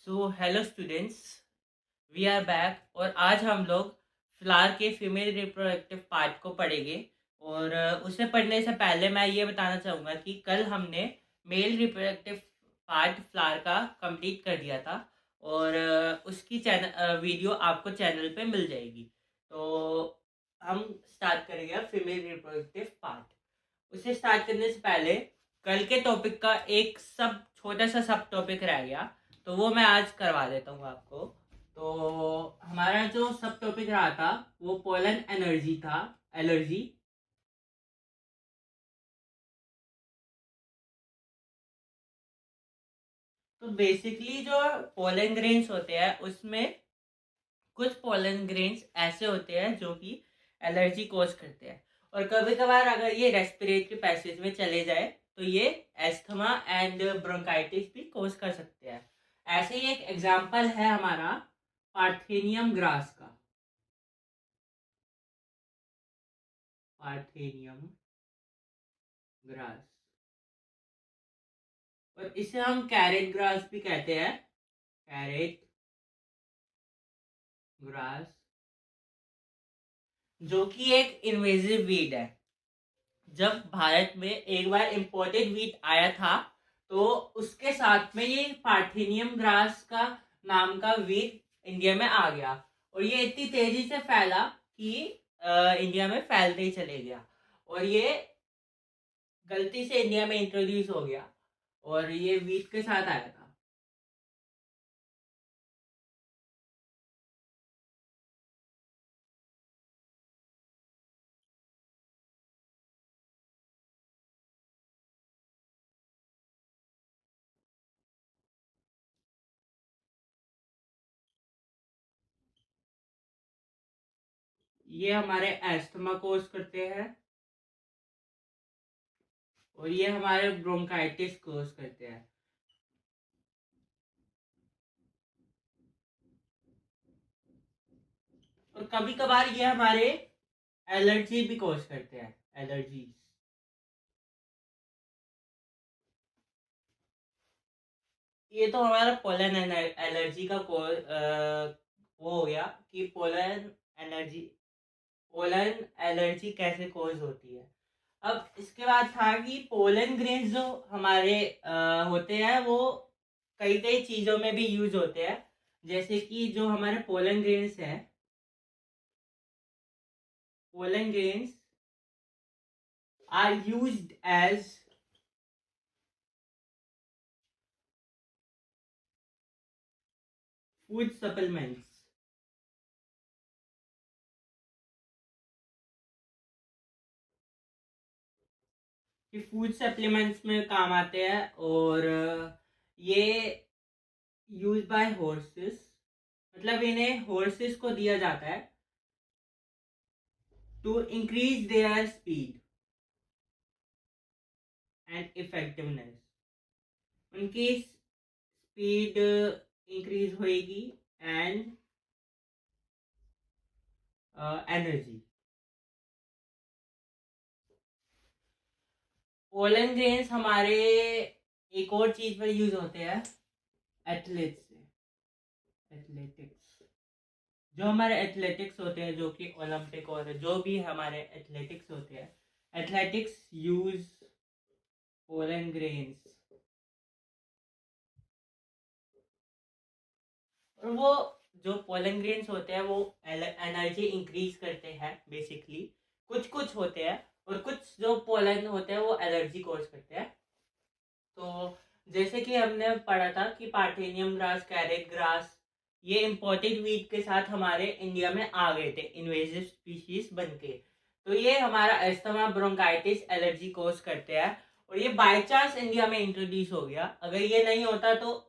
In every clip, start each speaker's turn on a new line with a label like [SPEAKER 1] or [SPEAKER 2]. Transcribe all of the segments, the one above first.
[SPEAKER 1] So hello students, we are back. और आज हम लोग फ्लावर के फीमेल रिप्रोडक्टिव पार्ट को पढ़ेंगे। और उसे पढ़ने से पहले मैं ये बताना चाहूँगा कि कल हमने मेल रिप्रोडक्टिव पार्ट फ्लावर का कंप्लीट कर दिया था। और उसकी चैनल वीडियो आपको चैनल पे मिल जाएगी। तो हम स्टार्ट करेंगे अब फीमेल रिप्रोडक्टिव पार्ट। उसे स्टार्ट करने से पहले कल के टॉपिक का एक सब छोटा सा सब टॉपिक रह गया, तो वो मैं आज करवा देता हूँ आपको। तो हमारा जो सब टॉपिक रहा था वो पोलन एनर्जी था, एलर्जी। तो बेसिकली जो पोलन ग्रेन्स होते हैं उसमें कुछ पोलन ग्रेन्स ऐसे होते हैं जो कि एलर्जी कोज करते हैं। और कभी कभार अगर ये रेस्पिरेटरी पैसेज में चले जाए तो ये एस्थमा एंड ब्रोंकाइटिस भी कोज कर सकते हैं। ऐसे ही एक एग्जांपल है हमारा पार्थेनियम ग्रास का। पार्थेनियम ग्रास, और इसे हम कैरेट ग्रास भी कहते हैं। कैरेट ग्रास जो कि एक इन्वेजिव वीड है। जब भारत में एक बार इम्पोर्टेड वीट आया था तो उसके साथ में ये पार्थेनियम ग्रास का नाम का वीट इंडिया में आ गया। और ये इतनी तेजी से फैला कि इंडिया में फैलते ही चले गया। और ये गलती से इंडिया में इंट्रोड्यूस हो गया और ये वीट के साथ आया था। ये हमारे एस्थमा कोज करते हैं और ये हमारे ब्रोंकाइटिस कोज करते हैं। और कभी कभार ये हमारे एलर्जी भी कोज करते हैं, एलर्जी। ये तो हमारा पोलन एलर्जी का वो हो गया कि एनर्जी पोलन एलर्जी कैसे कोज होती है। अब इसके बाद था कि पोलन ग्रेन्स जो हमारे होते हैं वो कई कई चीज़ों में भी यूज होते हैं। जैसे कि जो हमारे पोलन ग्रेन्स हैं, pollen grains are used as food supplements. ये फूड सप्लीमेंट्स में काम आते हैं। और ये यूज बाय हॉर्सेस, मतलब इन्हें हॉर्सेस को दिया जाता है to increase their speed and effectiveness. उनकी स्पीड इंक्रीज होएगी एंड एनर्जी। पोलन ग्रेन्स हमारे एक और चीज पर यूज होते हैं, एथलेट्स से। एथलेटिक्स, जो हमारे एथलेटिक्स होते हैं, जो कि ओलंपिक और जो भी हमारे एथलेटिक्स होते हैं, एथलेटिक्स यूज पोलन ग्रेन्स। और वो जो पोलन ग्रेन्स होते हैं वो एनर्जी इंक्रीज करते हैं बेसिकली। कुछ कुछ होते हैं और कुछ जो पोलन होते हैं वो एलर्जी कोज करते हैं। तो जैसे कि हमने पढ़ा था कि पार्थेनियम ग्रास, कैरेट ग्रास, ये इम्पोर्टेड वीट के साथ हमारे इंडिया में आ गए थे इन्वेजिव स्पीशीज बन के। तो ये हमारा एस्थमा ब्रोंकाइटिस एलर्जी कोज करते हैं। और ये बाय चांस इंडिया में इंट्रोड्यूस हो गया। अगर ये नहीं होता तो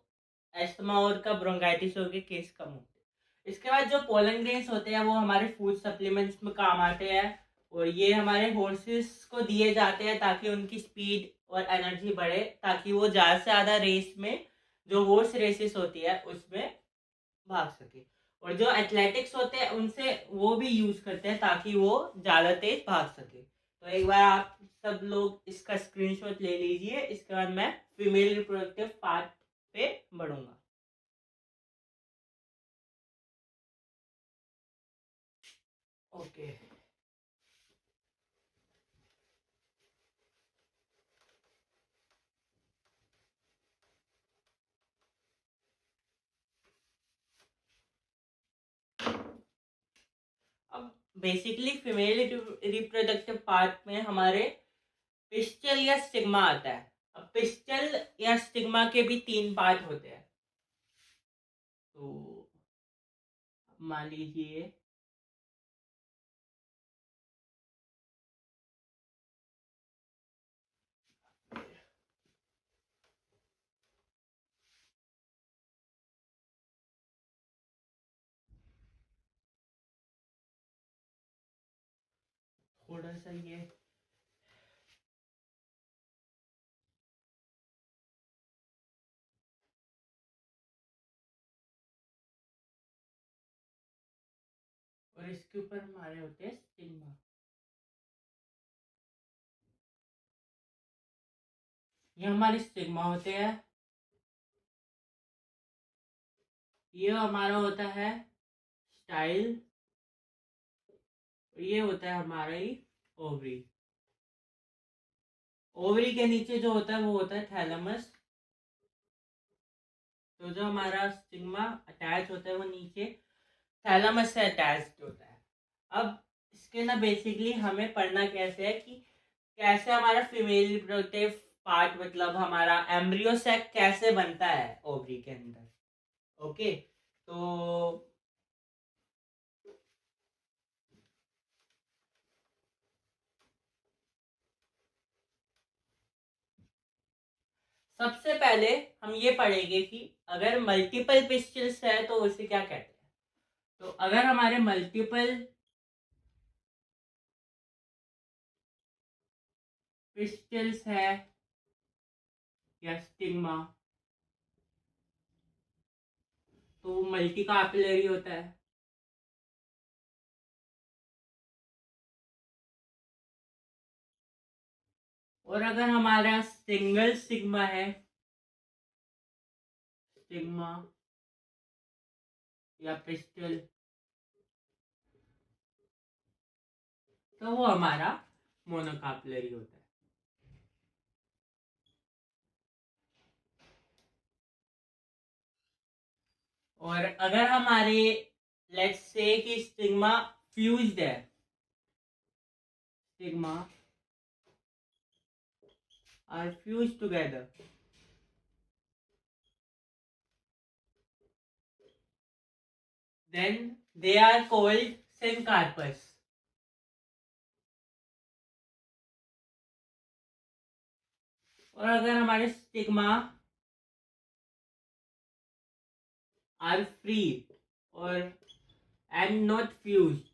[SPEAKER 1] एस्थमा और का ब्रोंकाइटिस हो के केस कम होते। इसके बाद जो पोलन ग्रेन्स होते हैं वो हमारे फूड सप्लीमेंट्स में काम आते हैं। और ये हमारे हॉर्सेस को दिए जाते हैं ताकि उनकी स्पीड और एनर्जी बढ़े, ताकि वो ज़्यादा से ज़्यादा रेस में, जो हॉर्स रेसेस होती है उसमें भाग सके। और जो एथलेटिक्स होते हैं उनसे वो भी यूज करते हैं ताकि वो ज़्यादा तेज भाग सके। तो एक बार आप सब लोग इसका स्क्रीनशॉट ले लीजिए। इसके बाद मैं फीमेल रिप्रोडक्टिव पार्ट पे बढ़ूंगा। ओके। अब बेसिकली फीमेल रिप्रोडक्टिव पार्ट में हमारे पिस्टल या स्टिग्मा आता है। अब पिस्टल या स्टिग्मा के भी 3 पार्ट होते हैं। तो मान लीजिए थोड़ा सा ये और इसके ऊपर हमारे होते हैं स्टिग्मा। ये हमारे स्टिग्मा होते हैं। ये हमारा होता है स्टाइल। ये होता है हमारा ही ओवरी। ओवरी के नीचे जो होता है वो होता है थैलेमस। तो जो हमारा स्टिग्मा अटैच होता है वो नीचे थैलेमस से अटैच्ड होता है। अब इसके ना बेसिकली हमें पढ़ना कैसे है कि कैसे हमारा फीमेल रिप्रोडक्टिव पार्ट मतलब हमारा एम्ब्रियो सैक कैसे बनता है ओवरी के अंदर। ओके। तो सबसे पहले हम ये पढ़ेंगे कि अगर मल्टीपल पिस्टल्स है तो उसे क्या कहते हैं। तो अगर हमारे मल्टीपल पिस्टल्स है या स्टिग्मा तो मल्टी कैपिलरी होता है। और अगर हमारा सिंगल सिग्मा है स्टिग्मा या पिस्टल तो वो हमारा मोनोकापिलरी होता है। और अगर हमारे लेट्स से कि स्टिग्मा फ्यूज्ड है stigma are fused together then they are called syncarpous. और अगर हमारे स्टिग्मा आर फ्री और एंड नॉट फ्यूज्ड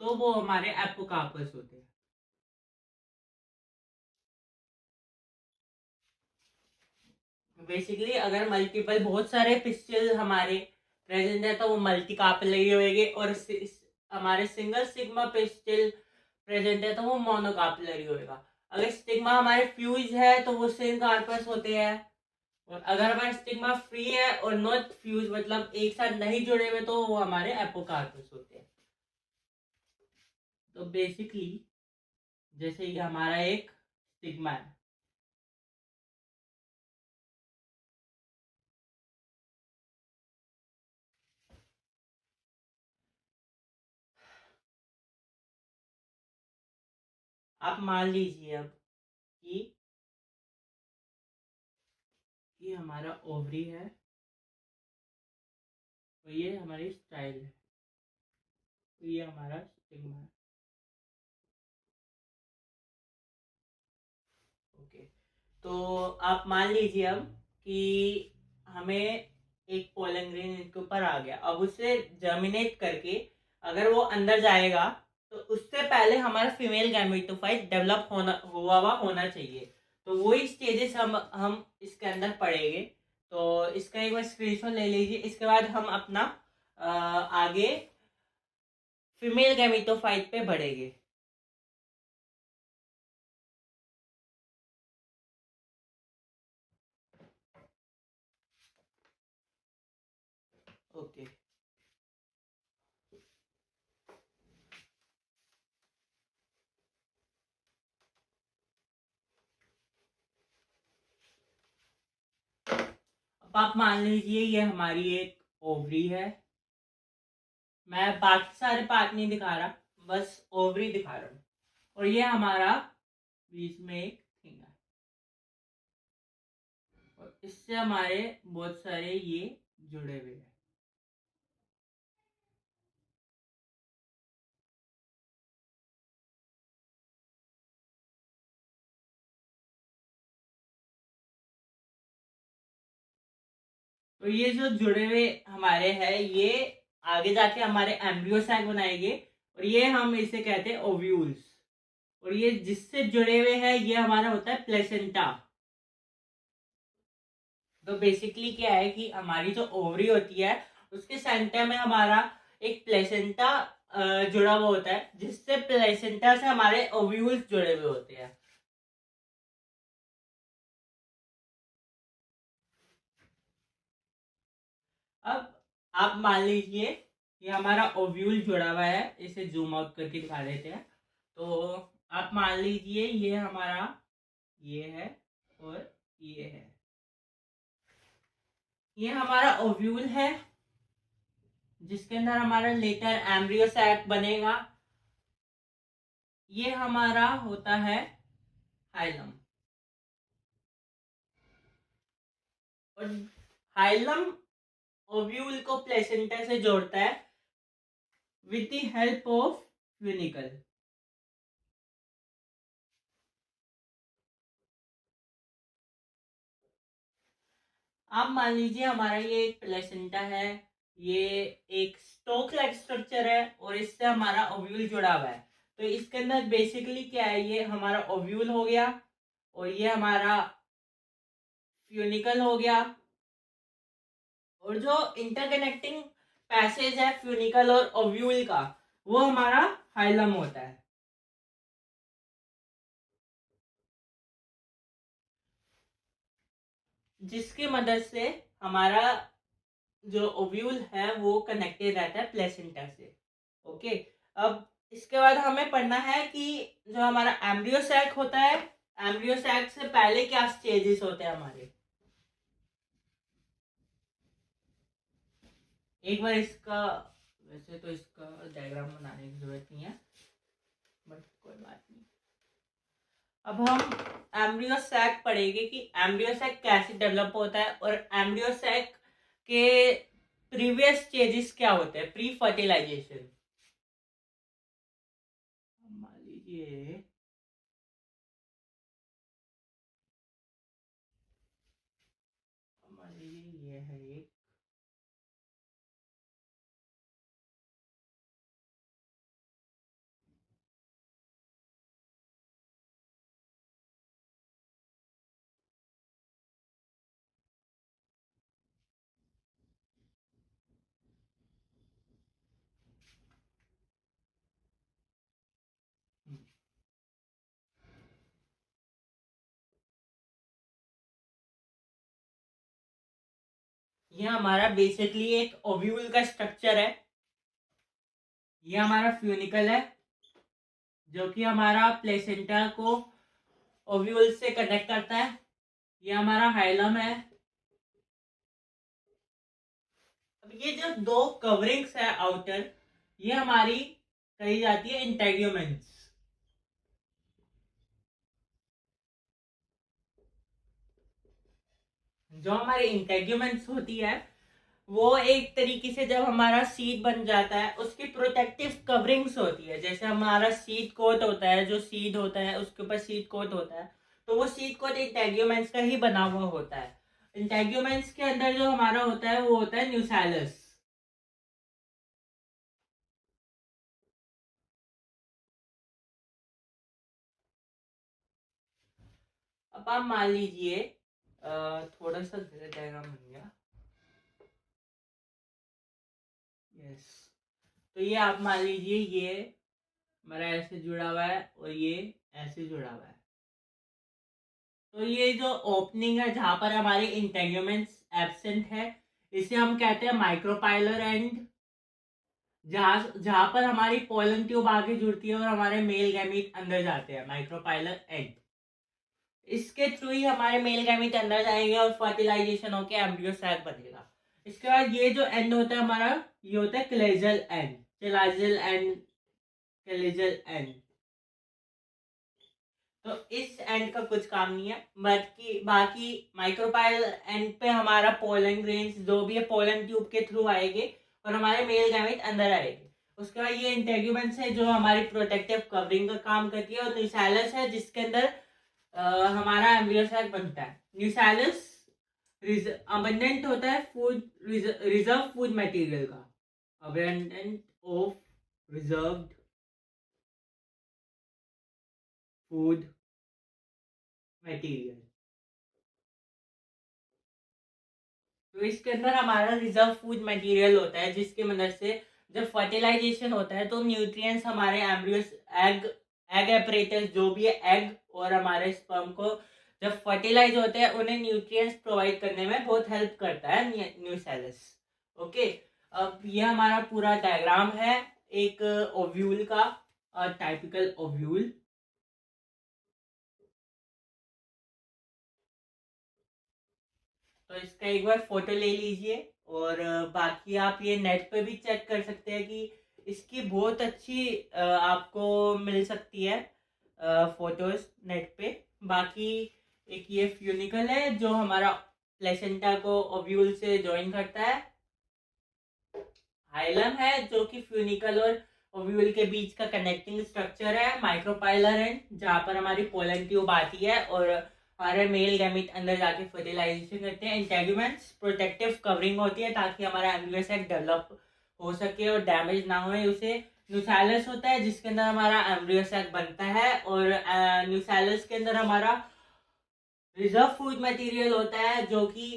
[SPEAKER 1] तो वो हमारे एपोकार्पस होते हैं। बेसिकली अगर मल्टीपल बहुत सारे पिस्टल हमारे प्रेजेंट है तो वो मल्टी कैपिलरी होएंगे और हमारे सिंगल सिग्मा पिस्टल प्रेजेंट है तो वो मोनो कैपिलरी होएगा। अगर स्टिग्मा हमारे फ्यूज है तो वो सिन कार्पस होते हैं। और अगर हमारे स्टिग्मा फ्री है और नॉट फ्यूज मतलब एक साथ नहीं जुड़े हुए तो वो हमारे एपोकार्पस होते हैं। तो बेसिकली जैसे ये हमारा एक स्टिग्मा है। आप मान लीजिए अब कि ये हमारा ओवरी है तो ये हमारी स्टाइल है तो ये हमारा स्टिग्मा है। ओके। तो आप मान लीजिए अब कि हमें एक पोलन ग्रेन इनके ऊपर आ गया। अब उसे जर्मिनेट करके अगर वो अंदर जाएगा तो उससे पहले हमारा फीमेल गैमेटोफाइट डेवलप हुआ होना चाहिए। तो वही स्टेजेस हम इसके अंदर पढ़ेंगे। तो इसका एक बार स्क्रीनशॉट ले लीजिए। इसके बाद हम अपना आगे फीमेल गैमेटोफाइट पे बढ़ेंगे। ओके। अब आप मान लीजिए ये हमारी एक ओवरी है। मैं बाकी सारे पार्ट नहीं दिखा रहा, बस ओवरी दिखा रहा हूँ। और ये हमारा बीच में एक थिंग है, और इससे हमारे बहुत सारे ये जुड़े हुए हैं। तो ये जो जुड़े हुए हमारे हैं, ये आगे जाके हमारे एम्ब्रियो सैक बनाएंगे, और ये हम इसे कहते हैं ओव्यूल्स। और ये जिससे जुड़े हुए हैं ये हमारा होता है प्लेसेंटा। तो बेसिकली क्या है कि हमारी जो ओवरी होती है उसके सेंटर में हमारा एक प्लेसेंटा जुड़ा हुआ होता है, जिससे प्लेसेंटा से हमारे ओव्यूल्स जुड़े हुए होते हैं। अब आप मान लीजिए ये हमारा ओव्यूल जुड़ा हुआ है, इसे जूम आउट करके दिखा देते हैं। तो आप मान लीजिए ये हमारा ये है और ये है, ये हमारा ओव्यूल है जिसके अंदर हमारा लेटर एम्ब्रियो सैक बनेगा। ये हमारा होता है हाइलम, और हाइलम ओव्यूल को प्लेसेंटा से जोड़ता है with the help of funicle. आप मान लीजिए हमारा ये एक प्लेसेंटा है, ये एक स्टोक लाइक स्ट्रक्चर है, और इससे हमारा ओव्यूल जुड़ा हुआ है। तो इसके अंदर बेसिकली क्या है, ये हमारा ओव्यूल हो गया और ये हमारा फ्यूनिकल हो गया, और जो इंटरकनेक्टिंग पैसेज है फ्यूनिकल और ओव्यूल का वो हमारा हाइलम होता है। जिसकी मदद से हमारा जो ओव्यूल है वो कनेक्टेड रहता है प्लेसेंटा से। ओके। अब इसके बाद हमें पढ़ना है कि जो हमारा एम्ब्रियो सैक होता है, एम्ब्रियो सैक से पहले क्या स्टेजेस होते हैं हमारे। एक बार इसका, वैसे तो इसका डायग्राम बनाने की जरूरत नहीं है, बट कोई बात नहीं। अब हम एम्ब्रियो सैक पढ़ेंगे कि एम्ब्रियो सैक कैसे डेवलप होता है, और एम्ब्रियो सैक के प्रीवियस स्टेजेस क्या होते हैं, प्री फर्टिलाइजेशन। मान लीजिए ये है एक, ये हमारा बेसिकली एक ओव्यूल का स्ट्रक्चर है। ये हमारा फ्यूनिकल है जो कि हमारा प्लेसेंटा को ओव्यूल से कनेक्ट करता है। ये हमारा हाइलम है। अब ये जो दो कवरिंग्स है आउटर, ये हमारी कही जाती है इंटेग्यूमेंट्स। जो हमारी इंटेग्यूमेंट्स होती है वो एक तरीके से जब हमारा सीड बन जाता है उसकी प्रोटेक्टिव कवरिंग्स होती है। जैसे हमारा सीड कोट होता है, जो सीड होता है उसके ऊपर सीड कोट होता है, तो वो सीड कोट इंटेग्यूमेंट्स का ही बना हुआ होता है। इंटेग्यूमेंट्स के अंदर जो हमारा होता है वो होता है न्यूसैलस। अब आप मान लीजिए थोड़ा सा डायग्राम बन गया। यस। तो ये आप मान लीजिए ये हमारा ऐसे जुड़ा हुआ है और ये ऐसे जुड़ा हुआ है। तो ये जो ओपनिंग है जहां पर हमारे इंटेग्यूमेंट्स एब्सेंट है, इसे हम कहते हैं माइक्रोपाइलर एंड, जहाँ जहाँ पर हमारी पोलन ट्यूब आगे जुड़ती है और हमारे मेल गैमीट अंदर जाते हैं, माइक्रोपाइलर एंड। इसके थ्रू ही हमारे मेल गैमीट अंदर जाएंगे और फर्टिलाइजेशन होकर एम्ब्रियो सैक बनेगा। इसके बाद ये जो एंड होता है हमारा, ये होता है क्लेजल एंड, क्लेजल एंड, क्लेजल एंड। तो इस एंड का कुछ काम नहीं है, बाकी बाकी माइक्रोपाइल एंड पे हमारा पोलन ग्रेन्स जो भी है पोलन ट्यूब के थ्रू आएंगे और हमारे मेल गैमेट अंदर आएंगे। उसके बाद ये इंटेग्यूमेंट्स है जो हमारी प्रोटेक्टिव कवरिंग का काम करती है, और न्यूसैलस है जिसके अंदर हमारा एम्ब्रियो सैक बनता है। न्यूसैलस अबंडेंट होता है फूड, रिजर्व फूड मटेरियल का, abundant of reserved food material. तो इसके अंदर हमारा रिजर्व फूड मटेरियल होता है जिसकी मदद से जब फर्टिलाइजेशन होता है तो न्यूट्रिएंट्स हमारे एम्ब्रियोस, एग एग एपरेटस जो भी है एग और हमारे स्पर्म को जब फर्टिलाइज होते हैं उन्हें न्यूट्रिएंट्स प्रोवाइड करने में बहुत हेल्प करता है न्यूसेलस। ओके, अब ये हमारा पूरा डायग्राम है एक ओव्यूल का, टाइपिकल ओव्यूल। तो इसका एक बार फोटो ले लीजिए, और बाकी आप ये नेट पे भी चेक कर सकते हैं कि इसकी बहुत अच्छी आपको मिल सकती है फोटोज नेट पे। बाकी एक ये फ्यूनिकल है जो हमारा प्लेसेंटा को ओव्यूल से ज्वाइन करता है। हाइलम है जो कि फ्यूनिकल और ओव्यूल के बीच का कनेक्टिंग स्ट्रक्चर है। माइक्रोपाइलर है जहाँ पर हमारी पोलन ट्यूब आती है और हमारे मेल गैमीट अंदर जाके फर्टिलाइजेशन करते हैं। इंटेग्यूमेंट्स प्रोटेक्टिव कवरिंग होती है ताकि हमारा एम्ब्रियो सैक डेवलप हो सके और डैमेज ना हो उसे। न्यूसैलस होता है जिसके अंदर हमारा एम्ब्रियो सैक बनता है, और न्यूसैलस के अंदर हमारा रिजर्व फूड मटेरियल होता है जो कि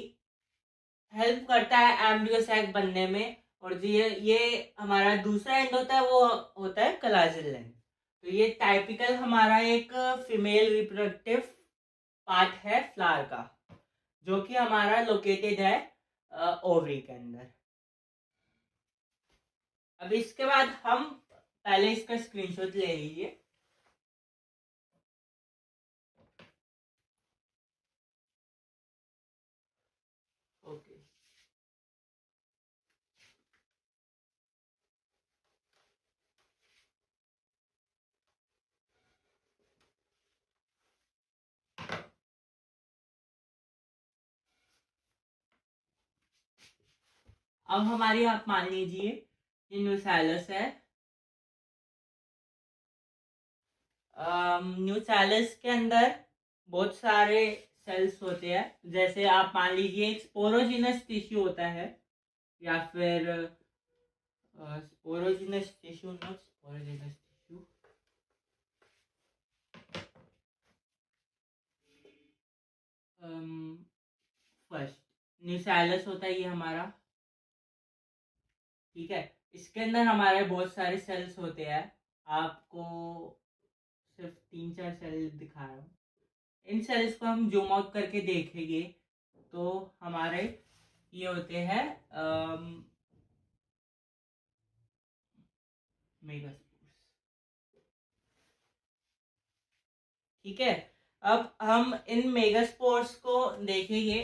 [SPEAKER 1] हेल्प करता है एम्ब्रियो सैक बनने में। और ये हमारा दूसरा एंड होता है वो होता है कलाजिल एंड। तो ये टाइपिकल हमारा एक फीमेल रिप्रोडक्टिव पार्ट है फ्लावर का, जो कि हमारा लोकेटेड है ओवरी के अंदर। अब इसके बाद हम पहले इसका स्क्रीनशॉट ले लीजिए। ओके, अब हमारी आप मान लीजिए ये न्यूसैलस है। न्यूसैलस के अंदर बहुत सारे सेल्स होते हैं, जैसे आप मान लीजिए एक स्पोरोजिनस टिश्यू होता है, या फिर sporogenous tissue, not sporogenous tissue, first nucellus होता है ये हमारा, ठीक है। इसके अंदर हमारे बहुत सारे सेल्स होते हैं, आपको सिर्फ 3-4 सेल दिखा रहा हूँ। इन सेल्स को हम जूम आउट करके देखेंगे तो हमारे ये होते हैं मेगास्पोर्स, ठीक है। अब हम इन मेगास्पोर्स को देखेंगे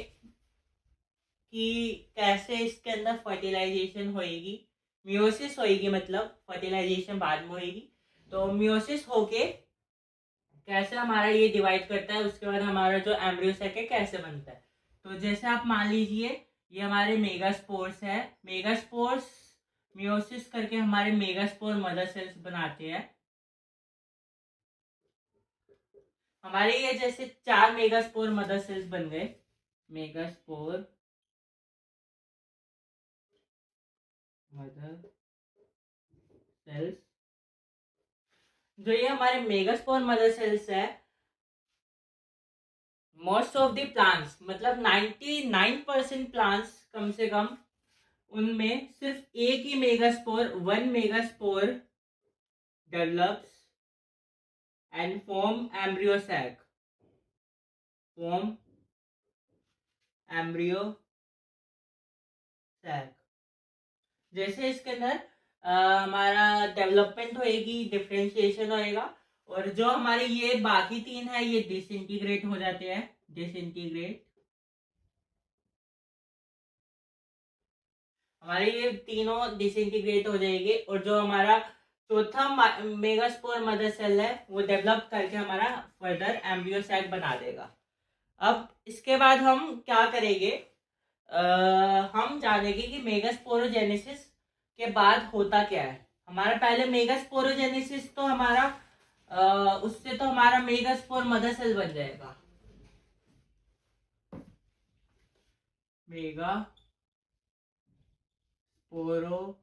[SPEAKER 1] कि कैसे इसके अंदर फर्टिलाइजेशन होएगी, मियोसिस होएगी, मतलब फर्टिलाइजेशन बाद में होएगी। तो मियोसिस होके कैसे हमारा ये डिवाइड करता है, उसके बाद हमारा जो एम्ब्रियो सैक है कैसे बनता है। तो जैसे आप मान लीजिए ये हमारे मेगास्पोर्स है, मेगास्पोर्स मियोसिस करके हमारे मेगास्पोर मदर सेल्स बनाते हैं। हमारे ये जैसे 4 मेगास्पोर मदर सेल्स बन गए, मेगास्पोर मदर सेल्स। जो ये हमारे मेगास्पोर मदर सेल्स है, मोस्ट ऑफ द प्लांट्स, मतलब 99% प्लांट्स कम से कम, उनमें सिर्फ एक ही megaspore, one megaspore develops and form embryo sac, form embryo sac. जैसे इसके अंदर हमारा डेवलपमेंट होएगी, डिफरेंशिएशन होएगा, और जो हमारे ये बाकी तीन है ये डिसइंटीग्रेट हो जाते हैं, डिसइंटीग्रेट। हमारे ये तीनों डिसइंटीग्रेट हो जाएंगे, और जो हमारा चौथा मेगास्पोर मदर सेल है वो डेवलप करके हमारा फर्दर एम्ब्रियो सैक बना देगा। अब इसके बाद हम क्या करेंगे, हम जानेंगे कि मेगास्पोरोजेनेसिस के बाद होता क्या है। हमारा पहले मेगास्पोरोजेनेसिस तो हमारा उससे तो हमारा मेगास्पोर मदर सेल बन जाएगा, मेगा स्पोरोजेनेसिस।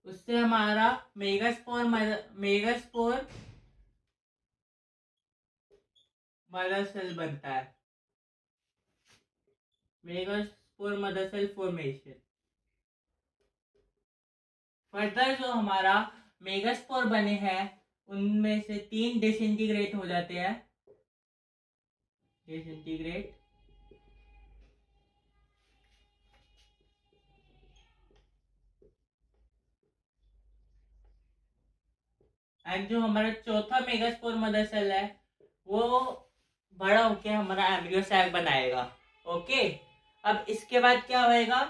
[SPEAKER 1] उससे हमारा मेगास्पोर मदर सेल बनता है, megaspore mother cell formation. Further जो हमारा मेगास्पोर बने हैं उनमें से तीन डिसइंटीग्रेट हो जाते हैं, डिसइंटीग्रेट। एंड जो हमारा चौथा मेगास्पोर मदर सेल है वो बड़ा होके हमारा एम्ब्रियो सैक बनाएगा। ओके, अब इसके बाद क्या होएगा,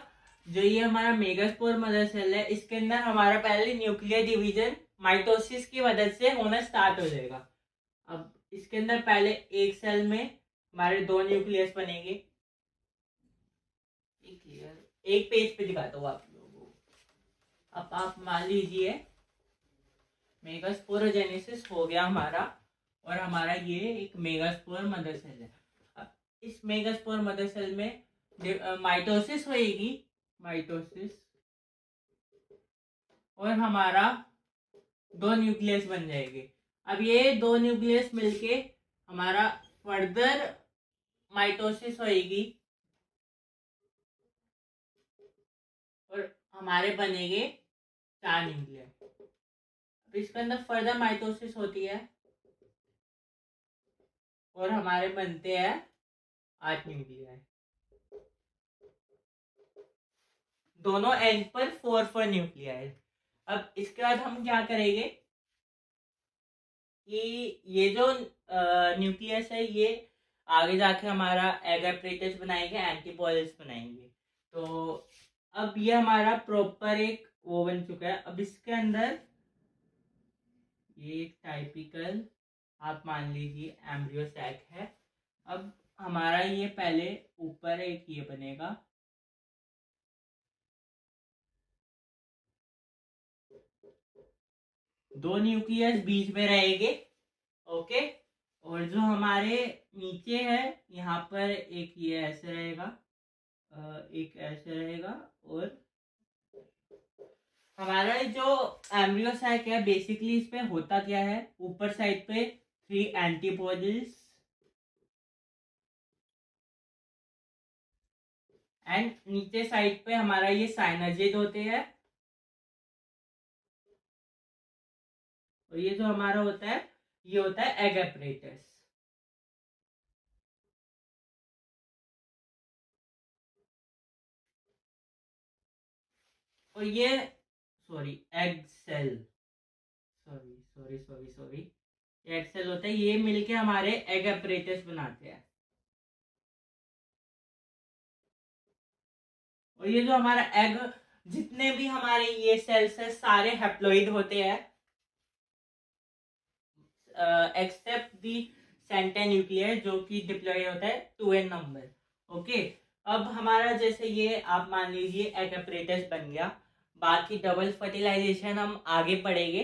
[SPEAKER 1] जो ये हमारा मेगास्पोर मदर सेल है इसके अंदर हमारा पहले न्यूक्लियर डिवीजन माइटोसिस की वजह से होना स्टार्ट हो जाएगा। अब इसके अंदर पहले एक सेल में हमारे दो न्यूक्लियस बनेंगे। एक पेज पे दिखाता हूँ आप लोगों को। अब आप मान लीजिए मेगास्पोरोजेनेसिस हो गया हमारा, और हमारा ये एक मेगास्पोर मदर सेल है। अब इस मेगास्पोर मदर सेल में माइटोसिस होएगी, माइटोसिस, और हमारा दो न्यूक्लियस बन जाएंगे। अब ये दो न्यूक्लियस मिलके हमारा फर्दर माइटोसिस होएगी, और हमारे बनेंगे चार न्यूक्लियस। अब इसके अंदर फर्दर माइटोसिस होती है और हमारे बनते हैं 8 न्यूक्लियाई। दोनों एंड पर 4 न्यूक्लियाई। अब इसके बाद हम क्या करेंगे कि ये जो न्यूक्लियस है ये आगे जाके हमारा एग एपरेटस बनाएंगे, एंटीबॉयल्स बनाएंगे। तो अब ये हमारा प्रॉपर एक वो बन चुका है। अब इसके अंदर ये एक टाइपिकल आप मान लीजिए एम्ब्रियो सैक है। अब हमारा ये पहले ऊपर एक ये बनेगा, दो न्यूक्लियस बीच में रहेंगे। ओके, और जो हमारे नीचे है यहाँ पर एक ये ऐसे रहेगा, एक ऐसे रहेगा, और हमारा जो एम्ब्रियो सैक है बेसिकली इसमें होता क्या है, ऊपर साइड पे 3 एंटीबॉडीज एंड नीचे साइड पे हमारा ये साइनर्जिड होते हैं, और ये जो हमारा होता है ये होता है एग एपरेटस। और ये sorry egg cell, sorry sorry sorry sorry egg cell होता है, ये मिलके हमारे एग एपरेटस बनाते हैं। और ये जो हमारा एग, जितने भी हमारे ये सेल्स है सारे हैप्लॉइड होते हैं एक्सेप्ट दी सेंटर न्यूक्लियर जो कि डिप्लॉय होता है 2n नंबर। ओके, अब हमारा जैसे ये आप मान लीजिए एग एपरेटस बन गया। बाकी डबल फर्टिलाइजेशन हम आगे पढ़ेंगे,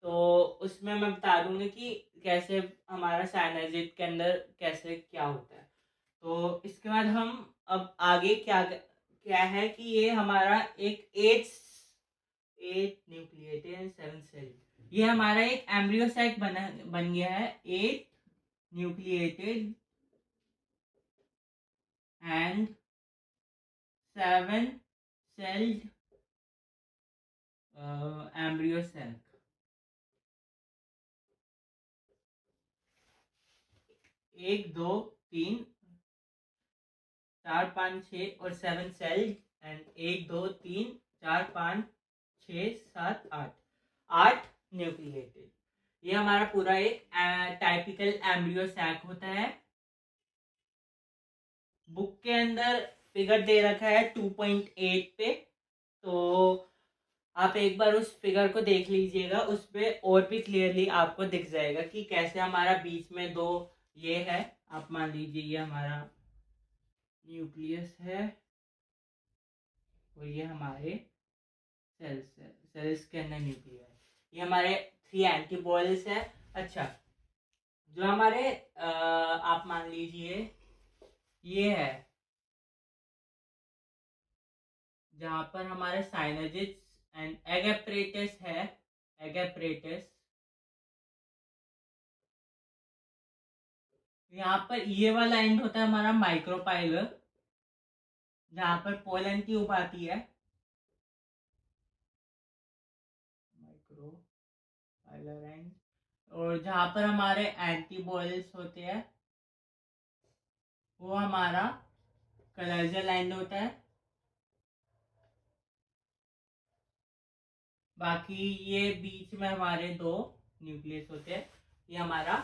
[SPEAKER 1] तो उसमें मैं बता दूंगी कि कैसे हमारा साइनर्जिड के अंदर कैसे क्या होता है। तो इसके बाद हम अब आगे क्या क्या है कि ये हमारा एक 8 न्यूक्लिएटेड एंड 7 सेल, ये हमारा एक एम्ब्रियो सैक बन गया है। 8 nucleated and 7 celled embryo sac. एक, दो, तीन, 4 5 6 और 7 सेल एंड 1 2 3 4 5 6 7 8 8 न्यूक्लिएटेड। ये हमारा पूरा एक टाइपिकल एम्ब्रियो सैक होता है। बुक के अंदर फिगर दे रखा है 2.8 पे, तो आप एक बार उस फिगर को देख लीजिएगा, उस पे और भी क्लियरली आपको दिख जाएगा कि कैसे हमारा बीच में दो ये है। आप मान लीजिए ये हमारा न्यूक्लियस है और ये हमारे सेल्स के अंदर न्यूक्लियस है। ये हमारे 3 एंटीबॉडीज है। अच्छा, जो हमारे आप मान लीजिए ये है जहाँ पर हमारे साइनजेस एंड एग एपरेटस है। एग एपरेटस यहाँ पर ये वाला एंड होता है हमारा माइक्रोपाइलर, जहाँ पर पोलन ट्यूब आती है। माइक्रोपाइलर एंड, और जहाँ पर हमारे एंटीबॉडीज होते हैं वो हमारा कलर्जल एंड होता है। बाकी ये बीच में हमारे दो न्यूक्लियस होते हैं। ये हमारा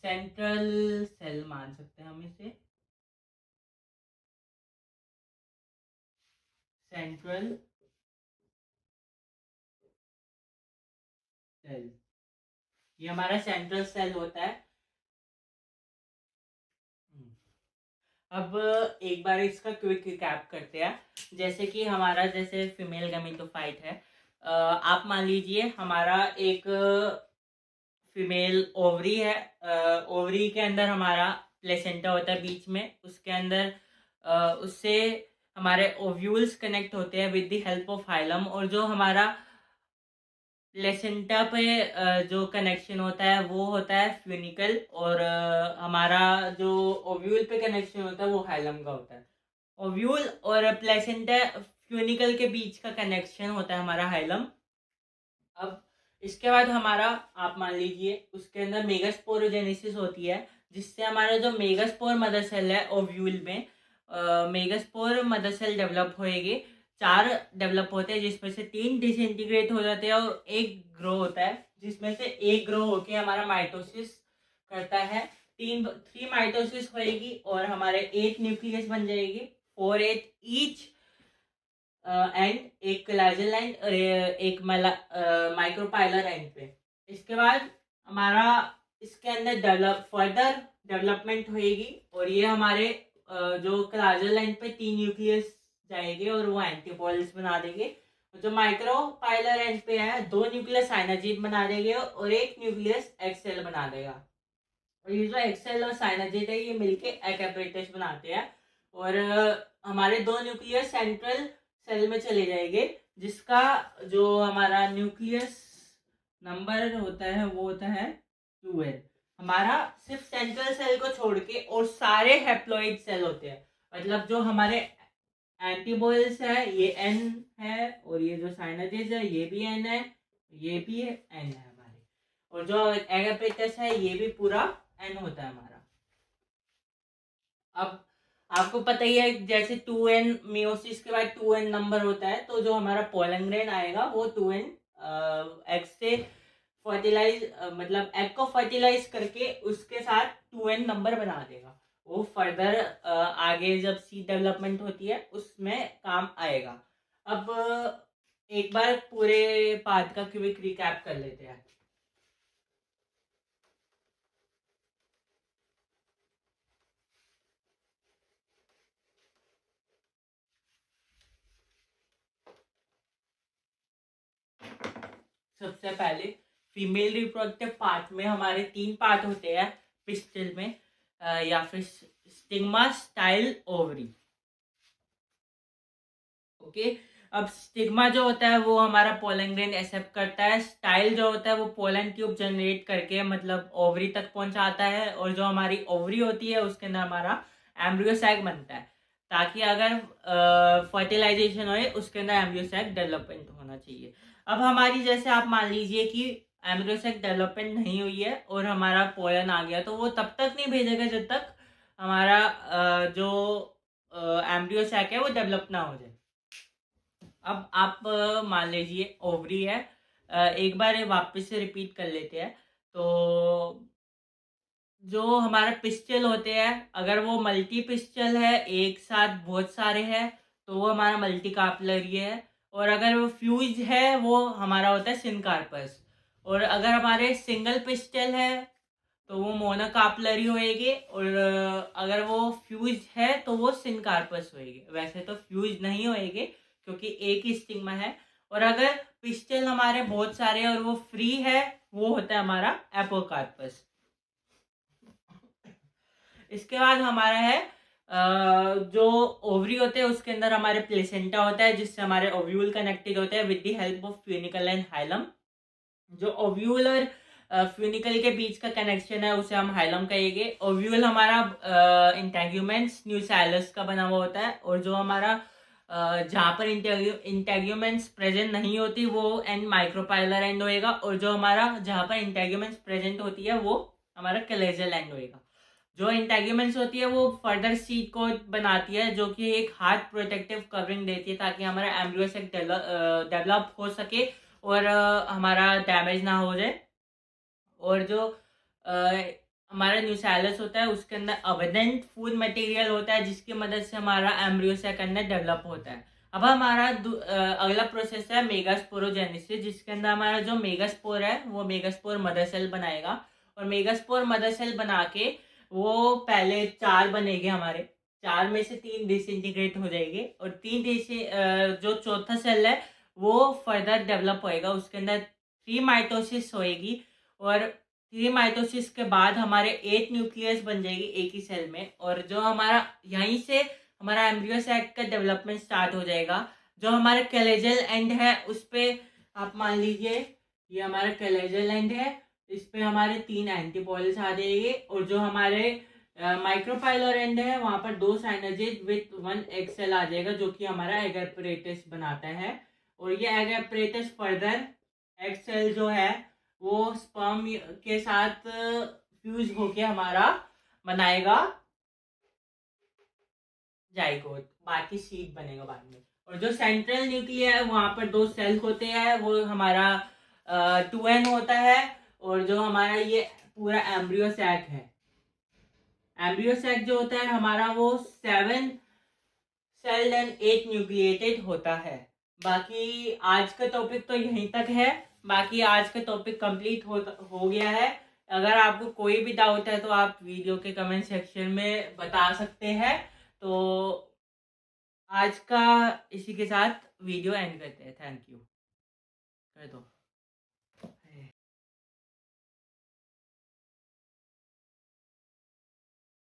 [SPEAKER 1] सेंट्रल सेल मान सकते हैं हम इसे, सेंट्रल सेल। ये हमारा सेंट्रल सेल होता है। अब एक बार इसका क्विक रिकैप करते हैं। जैसे कि हमारा जैसे फीमेल गैमेटोफाइट है, आप मान लीजिए हमारा एक फीमेल ओवरी है। ओवरी के अंदर हमारा प्लेसेंटा होता है बीच में, उसके अंदर उससे हमारे ओव्यूल्स कनेक्ट होते हैं with the help of hilum. और जो हमारा प्लेसेंटा पे जो कनेक्शन होता है वो होता है फ्यूनिकल, और हमारा जो ओव्यूल पे कनेक्शन होता है वो हाइलम का होता है। ओव्यूल और प्लेसेंटा फ्यूनिकल के बीच का कनेक्शन होता है हमारा हाइलम। अब इसके बाद हमारा आप मान लीजिए उसके अंदर मेगास्पोरोजेनेसिस होती है, जिससे हमारा जो मेगास्पोर मदर सेल है ओव्यूल में, मेगास्पोर मदर सेल डेवलप होएगी। 4 डेवलप होते हैं जिसमें से 3 डिसइंटीग्रेट हो जाते हैं और एक ग्रो होता है, जिसमें से एक ग्रो होके हमारा माइटोसिस करता है। 3 माइटोसिस होएगी और हमारे 8 न्यूक्लियस बन जाएगी, 4 8 ईच एंड एक कोलेजन एंड और एक माइक्रोपाइलर एंड पे। इसके बाद हमारा इसके अंदर फर्दर डेवलपमेंट होएगी और ये हमारे जो कोलेजन एंड पे 3 न्यूक्लियस जाएंगे और वो एंटीबॉडीज बना देंगे। जो माइक्रोपाइलर एंड पे है 2 न्यूक्लियस साइनाजिड बना देंगे और एक न्यूक्लियस एक्सेल बना देगा। और ये जो एक्सेल और साइनाजिड है ये मिलके एक एपरेटस बनाते हैं और हमारे 2 न्यूक्लियस सेंट्रल सेल में चले जाएंगे, जिसका जो हमारा न्यूक्लियस नंबर होता है वो होता है 2n। हमारा सिर्फ सेंट्रल सेल को छोड़ के और सारे हैप्लॉइड सेल होते हैं, मतलब जो हमारे एंटीबॉडीज है ये n है और ये जो साइनाजेज है ये भी n है, ये भी n है हमारे, और जो एगापेटस है ये भी पूरा n होता है हमारा। अब आपको पता ही है जैसे 2n मियोसिस के बाद 2n नंबर होता है, तो जो हमारा पोलन ग्रेन आएगा वो 2n एग से फर्टिलाइज मतलब एग को फर्टिलाइज करके उसके साथ 2n नंबर बना देगा। वो फर्दर आगे जब सीड डेवलपमेंट होती है उसमें काम आएगा। अब एक बार पूरे पार्ट का क्विक रिकैप कर लेते हैं। सबसे पहले फीमेल रिप्रोडक्टिव पार्ट में हमारे 3 पार्ट होते हैं पिस्टल में, या फिर स्टिग्मा, स्टाइल, ओवरी। ओके, अब स्टिग्मा जो होता है वो हमारा पोलन ग्रेन एक्सेप्ट करता है। स्टाइल जो होता है वो पोलन ट्यूब जनरेट करके मतलब ओवरी तक पहुंचाता है, और जो हमारी ओवरी होती है उसके अंदर हमारा एम्ब्रियो सैक बनता है, ताकि अगर फर्टिलाइजेशन हो उसके अंदर एम्ब्रियो सैक डेवलपमेंट होना चाहिए। अब हमारी जैसे आप मान लीजिए कि एम्ब्रियो सैक डेवलपमेंट नहीं हुई है और हमारा पोलन आ गया, तो वो तब तक नहीं भेजेगा जब तक हमारा जो एम्ब्रियो सैक है वो डेवलप ना हो जाए। अब आप मान लीजिए ओवरी है, एक बार ये वापस से रिपीट कर लेते हैं। तो जो हमारा पिस्टल होते हैं, अगर वो मल्टी पिस्टल है, एक साथ बहुत सारे हैं, तो वो हमारा मल्टी कार्पलरी है। और अगर वो फ्यूज है वो हमारा होता है सिनकार्पस। और अगर हमारे सिंगल पिस्टल है तो वो मोनोकार्पलरी होएगी। और अगर वो फ्यूज है तो वो सिनकार्पस होएगी। वैसे तो फ्यूज नहीं होएगी क्योंकि एक ही स्टिग्मा है। और अगर पिस्टल हमारे बहुत सारे हैं और वो फ्री है, वो होता है हमारा एपोकार्पस। इसके बाद हमारा है जो ओवरी होते हैं उसके अंदर हमारे प्लेसेंटा होता है, जिससे हमारे ओव्यूल कनेक्टेड होते हैं with the help of funicle and hilum. जो ओव्यूल और फ्यूनिकल के बीच का कनेक्शन है उसे हम हाइलम कहेंगे। ओव्यूल हमारा इंटेग्यूमेंट्स न्यूसैलस का बना हुआ होता है। और जो हमारा जहाँ पर इंटेग्यूमेंट्स प्रेजेंट नहीं होती वो एंड माइक्रोपाइलर एंड होएगा। और जो हमारा जहाँ पर इंटेग्यूमेंट्स प्रेजेंट होती है वो हमारा कलेजल एंड होएगा। जो इंटेग्यूमेंट्स होती है वो फर्दर सीड को बनाती है, जो कि एक हार्ड प्रोटेक्टिव कवरिंग देती है ताकि हमारा एम्ब्रियो सेक डेवलप हो सके और हमारा डैमेज ना हो जाए। और जो हमारा न्यूसैलस होता है उसके अंदर अबंडेंट फूड मटेरियल होता है, जिसकी मदद से हमारा एम्ब्रियो सेक अंदर डेवलप होता है। अब हमारा अगला प्रोसेस है मेगास्पोरोजेनेसिस, जिसके अंदर हमारा जो मेगास्पोर है वो मेगास्पोर मदर सेल बनाएगा। और मेगास्पोर मदर सेल बना के वो पहले 4 बनेंगे हमारे, 4 में से 3 डिसइंटीग्रेट हो जाएंगे। और 3 जो चौथा सेल है वो फर्दर डेवलप होएगा। उसके अंदर 3 माइटोसिस होएगी। और 3 माइटोसिस के बाद हमारे 8 न्यूक्लियस बन जाएगी एक ही सेल में। और जो हमारा यहीं से हमारा एम्ब्रियो सैक का डेवलपमेंट स्टार्ट हो जाएगा। जो हमारा कैलेजल एंड है उस पे आप मान लीजिए ये हमारा कैलेजल एंड है, इस पे हमारे 3 एंटीपॉल्स आ जाएंगे। और जो हमारे माइक्रोपाइलर एंड है वहां पर 2 साइनर्जेज विथ 1 एक्सेल आ जाएगा, जो कि हमारा एग एपरेटस बनाता है। और ये एग एपरेटस फर्दर एक्सेल जो है वो स्पर्म के साथ फ्यूज होके हमारा बनाएगा जाइगोट, बाकी सीड बनेगा बाद में। और जो सेंट्रल न्यूक्लियर है वहां पर 2 सेल होते हैं, वो हमारा 2n होता है। और जो हमारा ये पूरा एम्ब्रियो सैक है, एम्ब्रियो सैक जो होता है हमारा वो 7 सेल्ड एंड 8 न्यूक्लिएटेड होता है। बाकी आज का टॉपिक तो यहीं तक है। बाकी आज का टॉपिक कंप्लीट हो गया है। अगर आपको कोई भी डाउट है तो आप वीडियो के कमेंट सेक्शन में बता सकते हैं। तो आज का इसी के साथ वीडियो एंड करते हैं। Thank you. कर दो।